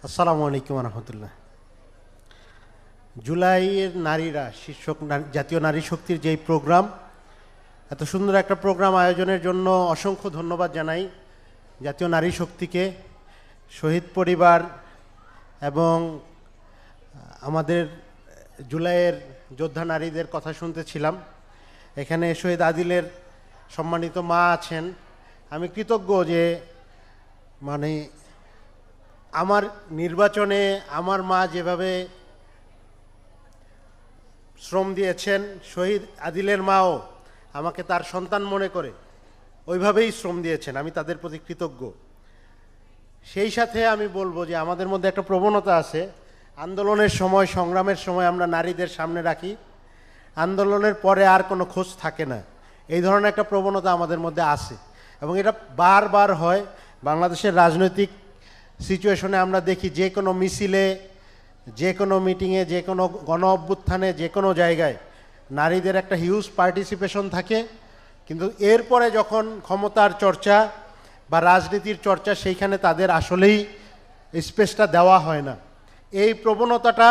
আসসালামু আলাইকুম রহমতুল্লাহ। জুলাইয়ের নারীরা শীর্ষক জাতীয় নারী শক্তির যেই প্রোগ্রাম, এত সুন্দর একটা প্রোগ্রাম আয়োজনের জন্য অসংখ্য ধন্যবাদ জানাই জাতীয় নারী শক্তিকে, শহীদ পরিবার এবং আমাদের জুলাইয়ের যোদ্ধা নারীদের কথা শুনতেছিলাম। এখানে শহীদ আদিলের সম্মানিত মা আছেন। আমি কৃতজ্ঞ যে আমার নির্বাচনে আমার মা যেভাবে শ্রম দিয়েছেন, শহীদ আদিলের মাও আমাকে তার সন্তান মনে করে ওইভাবেই শ্রম দিয়েছেন। আমি তাদের প্রতি কৃতজ্ঞ। সেই সাথে আমি বলবো যে আমাদের মধ্যে একটা প্রবণতা আছে, আন্দোলনের সময়, সংগ্রামের সময় আমরা নারীদের সামনে রাখি, আন্দোলনের পরে আর কোনো খোঁজ থাকে না। এই ধরনের একটা প্রবণতা আমাদের মধ্যে আছে এবং এটা বারবার হয়। বাংলাদেশের রাজনৈতিক সিচুয়েশনে আমরা দেখি, যে কোনো মিছিলে, যে কোনো মিটিংয়ে, যে কোনো গণ অভ্যুত্থানে, যে কোনো জায়গায় নারীদের একটা হিউজ পার্টিসিপেশন থাকে, কিন্তু এরপরে যখন ক্ষমতার চর্চা বা রাজনীতির চর্চা, সেইখানে তাদের আসলেই স্পেসটা দেওয়া হয় না। এই প্রবণতাটা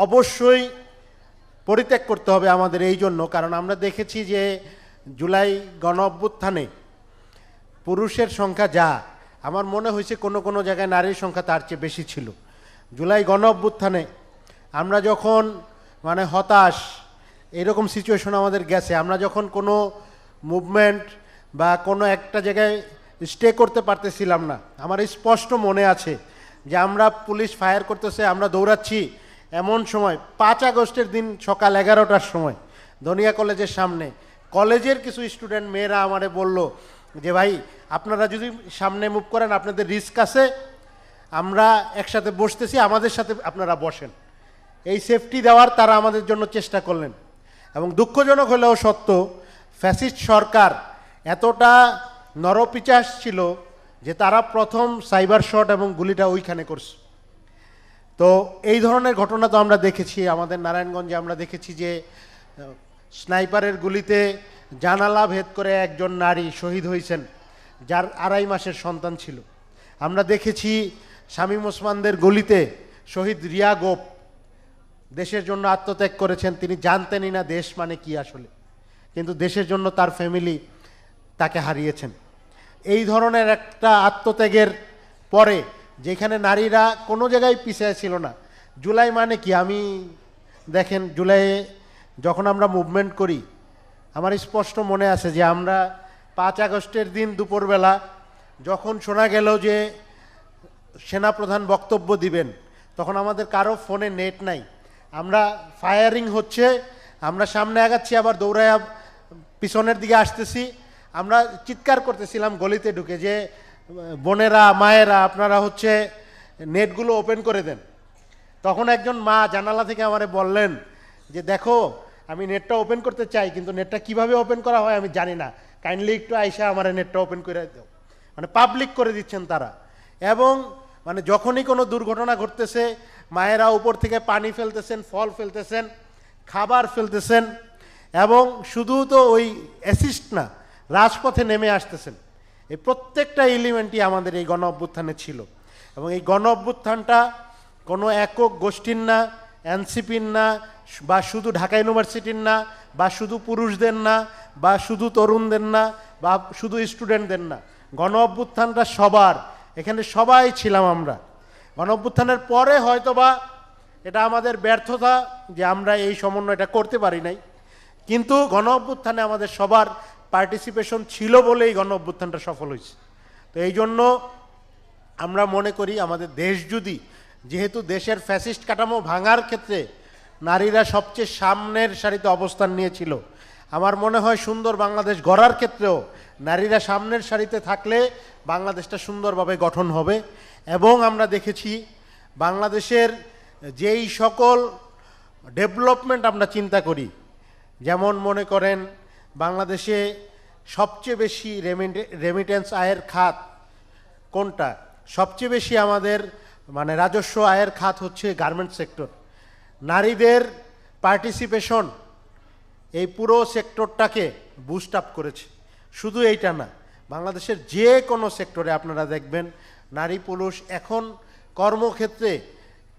অবশ্যই পরিত্যাগ করতে হবে আমাদের এই জন্য, কারণ আমরা দেখেছি যে জুলাই গণ অভ্যুত্থানে পুরুষের সংখ্যা যা, আমার মনে হয়েছে কোনো কোনো জায়গায় নারীর সংখ্যা তার চেয়ে বেশি ছিল। জুলাই গণ অভ্যুত্থানে আমরা যখন হতাশ, এরকম সিচুয়েশন আমাদের গেছে, আমরা যখন কোনো মুভমেন্ট বা কোনো একটা জায়গায় স্টে করতে পারতেছিলাম না, আমার স্পষ্ট মনে আছে যে আমরা পুলিশ ফায়ার করতেছে, আমরা দৌড়াচ্ছি, এমন সময় 5 আগস্টের দিন সকাল 11টার সময় দনিয়া কলেজের সামনে কলেজের কিছু স্টুডেন্ট মেয়েরা আমারে বলল যে ভাই, আপনারা যদি সামনে মুভ করেন আপনাদের রিস্ক আছে, আমরা একসাথে বসতেছি, আমাদের সাথে আপনারা বসেন। এই সেফটি দেওয়ার তারা আমাদের জন্য চেষ্টা করলেন। এবং দুঃখজনক হলেও সত্য, ফ্যাসিস্ট সরকার এতটা নরপিচাস ছিল যে তারা প্রথম সাইবার শট এবং গুলিটা ওইখানে করছে। তো এই ধরনের ঘটনা তো আমরা দেখেছি আমাদের নারায়ণগঞ্জে। আমরা দেখেছি যে স্নাইপারের গুলিতে জানালা ভেদ করে একজন নারী শহীদ হয়েছেন, যার 2.5 মাসের সন্তান ছিল। আমরা দেখেছি শামীম ওসমানদের গুলিতে শহীদ রিয়া গোপ দেশের জন্য আত্মত্যাগ করেছেন। তিনি জানতেনই না দেশ মানে কি আসলে, কিন্তু দেশের জন্য তার ফ্যামিলি তাকে হারিয়েছেন। এই ধরনের একটা আত্মত্যাগের পরে যেখানে নারীরা কোনো জায়গায় পিছিয়ে ছিল না। জুলাই মানে কি, আমি দেখেন জুলাইয়ে যখন আমরা মুভমেন্ট করি, আমার স্পষ্ট মনে আছে যে আমরা 5 আগস্টের দিন দুপুরবেলা যখন শোনা গেল যে সেনাপ্রধান বক্তব্য দিবেন, তখন আমাদের কারো ফোনে নেট নাই। আমরা ফায়ারিং হচ্ছে, আমরা সামনে আগাচ্ছি, আবার দৌড়ায় পিছনের দিকে আসতেছি। আমরা চিৎকার করতেছিলাম গলিতে ঢুকে যে বোনেরা, মায়েরা, আপনারা নেটগুলো ওপেন করে দেন। তখন একজন মা জানালা থেকে আমারে বললেন যে দেখো, আমি নেটটা ওপেন করতে চাই, কিন্তু নেটটা কিভাবে ওপেন করা হয় আমি জানি না, কাইন্ডলি একটু আইসা আমার নেটটা ওপেন করে দাও। পাবলিক করে দিচ্ছেন তারা। এবং যখনই কোনো দুর্ঘটনা ঘটতেছে, মায়েরা উপর থেকে পানি ফেলতেছেন, ফল ফেলতেছেন, খাবার ফেলতেছেন, এবং শুধু তো ওই অ্যাসিস্ট না, রাজপথে নেমে আসতেছেন। এই প্রত্যেকটা এলিমেন্টই আমাদের এই গণ অভ্যুত্থানে ছিল। এবং এই গণ অভ্যুত্থানটা কোনো একক গোষ্ঠীর না, এনসিপির না, বা শুধু ঢাকা ইউনিভার্সিটির না, বা শুধু পুরুষদের না, বা শুধু তরুণদের না, বা শুধু স্টুডেন্টদের না। গণ অভ্যুত্থানটা সবার, এখানে সবাই ছিলাম আমরা। গণ অভ্যুত্থানের পরে হয়তোবা এটা আমাদের ব্যর্থতা যে আমরা এই সমন্বয়টা করতে পারি নাই, কিন্তু গণ অভ্যুত্থানে আমাদের সবার পার্টিসিপেশন ছিল বলেই গণ অভ্যুত্থানটা সফল হয়েছে। তো এই জন্য আমরা মনে করি আমাদের দেশ যদি, যেহেতু দেশের ফ্যাসিস্ট কাঠামো ভাঙার ক্ষেত্রে নারীরা সবচেয়ে সামনের সারিতে অবস্থান নিয়েছিল, আমার মনে হয় সুন্দর বাংলাদেশ গড়ার ক্ষেত্রেও নারীরা সামনের সারিতে থাকলে বাংলাদেশটা সুন্দরভাবে গঠন হবে। এবং আমরা দেখেছি বাংলাদেশের যেই সকল ডেভেলপমেন্ট আমরা চিন্তা করি, যেমন মনে করেন বাংলাদেশে সবচেয়ে বেশি রেমিটেন্স আয়ের খাত কোনটা? সবচেয়ে বেশি আমাদের রাজস্ব আয়ের খাত হচ্ছে গার্মেন্টস সেক্টর। নারীদের পার্টিসিপেশন এই পুরো সেক্টরটাকে বুস্ট আপ করেছে। শুধু এইটা না, বাংলাদেশের যে কোনো সেক্টরে আপনারা দেখবেন নারী পুরুষ এখন কর্মক্ষেত্রে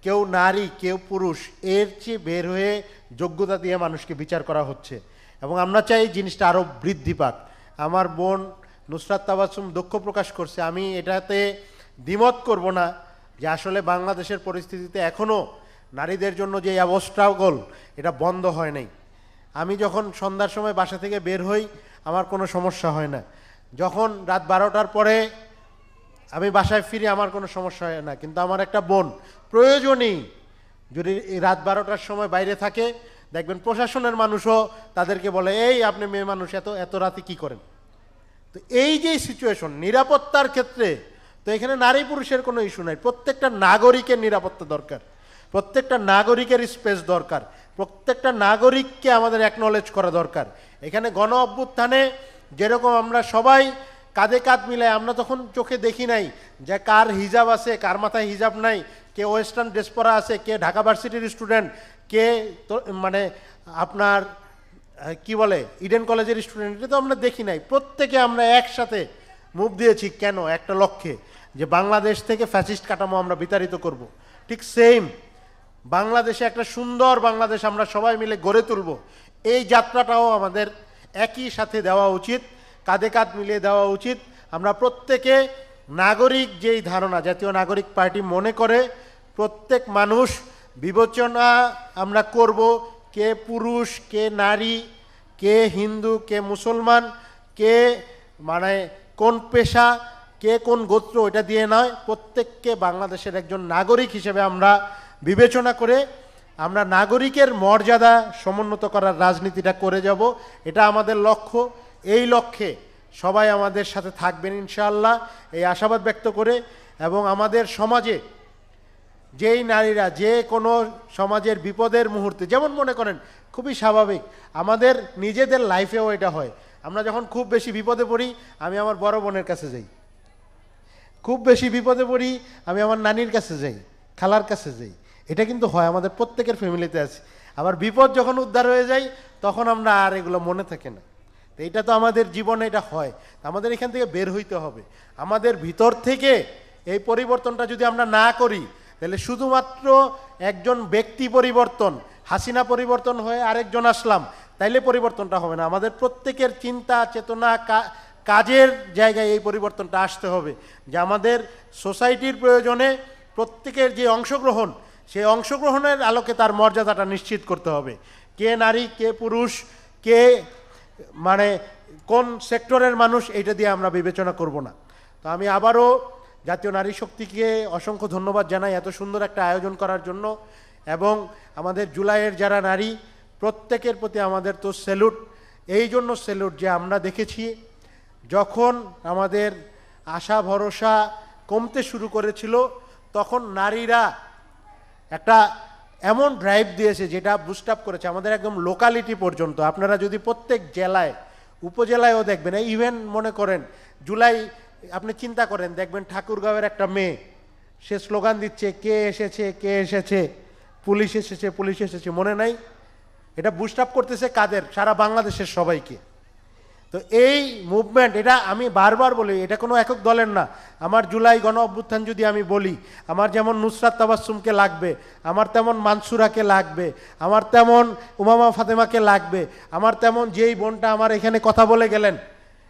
কেউ নারী কেউ পুরুষ এর চেয়ে বের হয়ে যোগ্যতা দিয়ে মানুষকে বিচার করা হচ্ছে, এবং আমরা চাই জিনিসটা আরও বৃদ্ধি পাক। আমার বোন নুসরাত তাবাসসুম দুঃখ প্রকাশ করছে, আমি এটাতে দ্বিমত করব না যে আসলে বাংলাদেশের পরিস্থিতিতে এখনও নারীদের জন্য যে অবস্ট্রাগল এটা বন্ধ হয় নাই। আমি যখন সন্ধ্যার সময় বাসা থেকে বের হই আমার কোনো সমস্যা হয় না, যখন রাত 12টার পরে আমি বাসায় ফিরি আমার কোনো সমস্যা হয় না, কিন্তু আমার একটা বোন প্রয়োজনেই যদি রাত 12টার সময় বাইরে থাকে দেখবেন প্রশাসনের মানুষও তাদেরকে বলে এই আপনি মেয়ে মানুষ এত এত রাতে কি করেন। তো এই যে সিচুয়েশন নিরাপত্তার ক্ষেত্রে, তো এখানে নারী পুরুষের কোনো ইস্যু নাই, প্রত্যেকটা নাগরিকের নিরাপত্তা দরকার, প্রত্যেকটা নাগরিকের স্পেস দরকার, প্রত্যেকটা নাগরিককে আমাদের অ্যাকনলেজ করা দরকার। এখানে গণ অভ্যুত্থানে যেরকম আমরা সবাই কাঁধে কাঁধ মিলাই, আমরা তখন চোখে দেখি নাই যে কার হিজাব আছে কার মাথায় হিজাব নাই, কে ওয়েস্টার্ন ড্রেস পরা আছে, কে ঢাকা ভার্সিটির স্টুডেন্ট, কে মানে আপনার কি বলে ইডেন কলেজের স্টুডেন্ট, এটা তো আমরা দেখি নাই। প্রত্যেকে আমরা একসাথে মুভ দিয়েছি কেন? একটা লক্ষ্যে, যে বাংলাদেশ থেকে ফ্যাসিস্ট কাঠামো আমরা বিতাড়িত করব। ঠিক সেম বাংলাদেশে একটা সুন্দর বাংলাদেশ আমরা সবাই মিলে গড়ে তুলব, এই যাত্রাটাও আমাদের একই সাথে দেওয়া উচিত, কাঁধে কাঁধ মিলিয়ে দেওয়া উচিত। আমরা প্রত্যেকে নাগরিক যেই ধারণা জাতীয় নাগরিক পার্টি মনে করে প্রত্যেক মানুষ বিবেচনা আমরা করব, কে পুরুষ কে নারী, কে হিন্দু কে মুসলমান, কে মানে কোন পেশা কে কোন গোত্র, এটা দিয়ে নয়, প্রত্যেককে বাংলাদেশের একজন নাগরিক হিসেবে আমরা বিবেচনা করে আমরা নাগরিকের মর্যাদা সমুন্নত করার রাজনীতিটা করে যাব, এটা আমাদের লক্ষ্য। এই লক্ষ্যে সবাই আমাদের সাথে থাকবেন ইনশাআল্লাহ, এই আশাবাদ ব্যক্ত করে। এবং আমাদের সমাজে যেই নারীরা যে কোনো সমাজের বিপদের মুহূর্তে, যেমন মনে করেন খুবই স্বাভাবিক আমাদের নিজেদের লাইফেও এটা হয়, আমরা যখন খুব বেশি বিপদে পড়ি আমি আমার বড় বোনের কাছে যাই, খুব বেশি বিপদে পড়ি আমি আমার নানির কাছে যাই, খালার কাছে যাই, এটা কিন্তু হয় আমাদের প্রত্যেকের ফ্যামিলিতে আছে। আবার বিপদ যখন উদ্ধার হয়ে যায় তখন আমরা আর এগুলো মনে থাকে না। তো এটা তো আমাদের জীবনে এটা হয়, আমাদের এখান থেকে বের হইতে হবে। আমাদের ভিতর থেকে এই পরিবর্তনটা যদি আমরা না করি তাহলে শুধুমাত্র একজন ব্যক্তি পরিবর্তন, হাসিনা পরিবর্তন হয়ে আরেকজন আসলাম, তাইলে পরিবর্তনটা হবে না। আমাদের প্রত্যেকের চিন্তা চেতনা কাজের জায়গায় এই পরিবর্তনটা আসতে হবে, যে আমাদের সোসাইটির প্রয়োজনে প্রত্যেকের যে অংশগ্রহণ, সেই অংশগ্রহণের আলোকে তার মর্যাদাটা নিশ্চিত করতে হবে। কে নারী কে পুরুষ কে মানে কোন সেক্টরের মানুষ, এইটা দিয়ে আমরা বিবেচনা করব না। তো আমি আবারও জাতীয় নারী শক্তিকে অসংখ্য ধন্যবাদ জানাই এত সুন্দর একটা আয়োজন করার জন্য, এবং আমাদের জুলাইয়ের যারা নারী প্রত্যেকের প্রতি আমাদের তো স্যালুট। এই জন্য স্যালুট যে আমরা দেখেছি যখন আমাদের আশা ভরসা কমতে শুরু করেছিল তখন নারীরা একটা এমন ড্রাইভ দিয়েছে যেটা বুস্ট আপ করেছে আমাদের একদম লোকালিটি পর্যন্ত। আপনারা যদি প্রত্যেক জেলায় উপজেলায়ও দেখবেন, ইভেন মনে করেন জুলাই, আপনি চিন্তা করেন দেখবেন ঠাকুরগাঁওয়ের একটা মেয়ে সে স্লোগান দিচ্ছে কে এসেছে কে এসেছে, পুলিশ এসেছে পুলিশ এসেছে, মনে নাই? এটা বুস্ট আপ করতেছে কাদের? সারা বাংলাদেশের সবাইকে। তো এই মুভমেন্ট, এটা আমি বারবার বলি, এটা কোনো একক দলের না। আমার জুলাই গণ অভ্যুত্থান যদি আমি বলি, আমার যেমন নুসরাত তাবাসসুমকে লাগবে, আমার তেমন মানসুরাকে লাগবে, আমার তেমন উমামা ফাতেমাকে লাগবে, আমার তেমন যেই বোনটা আমার এখানে কথা বলে গেলেন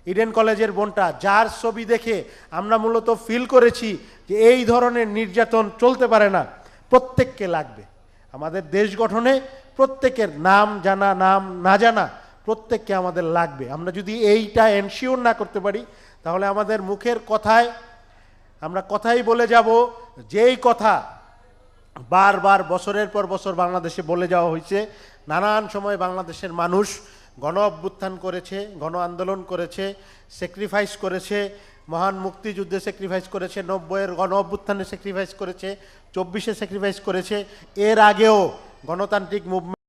ইডেন কলেজের বোনটা, যার ছবি দেখে আমরা মূলত ফিল করেছি যে এই ধরনের নির্যাতন চলতে পারে না, প্রত্যেককে লাগবে। আমাদের দেশ গঠনে প্রত্যেকের নাম জানা নাম না জানা প্রত্যেককে আমাদের লাগবে। আমরা যদি এইটা এনশিওর না করতে পারি তাহলে আমাদের মুখের কথায় আমরা কথাই বলে যাব, যেই কথা বারবার বছরের পর বছর বাংলাদেশে বলে যাওয়া হয়েছে। নানান সময় বাংলাদেশের মানুষ গণ অভ্যুত্থান করেছে, গণ আন্দোলন করেছে, স্যাক্রিফাইস করেছে, মহান মুক্তিযুদ্ধে স্যাক্রিফাইস করেছে, 90-এর গণ অভ্যুত্থানে স্যাক্রিফাইস করেছে, 24-এ স্যাক্রিফাইস করেছে, এর আগেও গণতান্ত্রিক মুভমেন্ট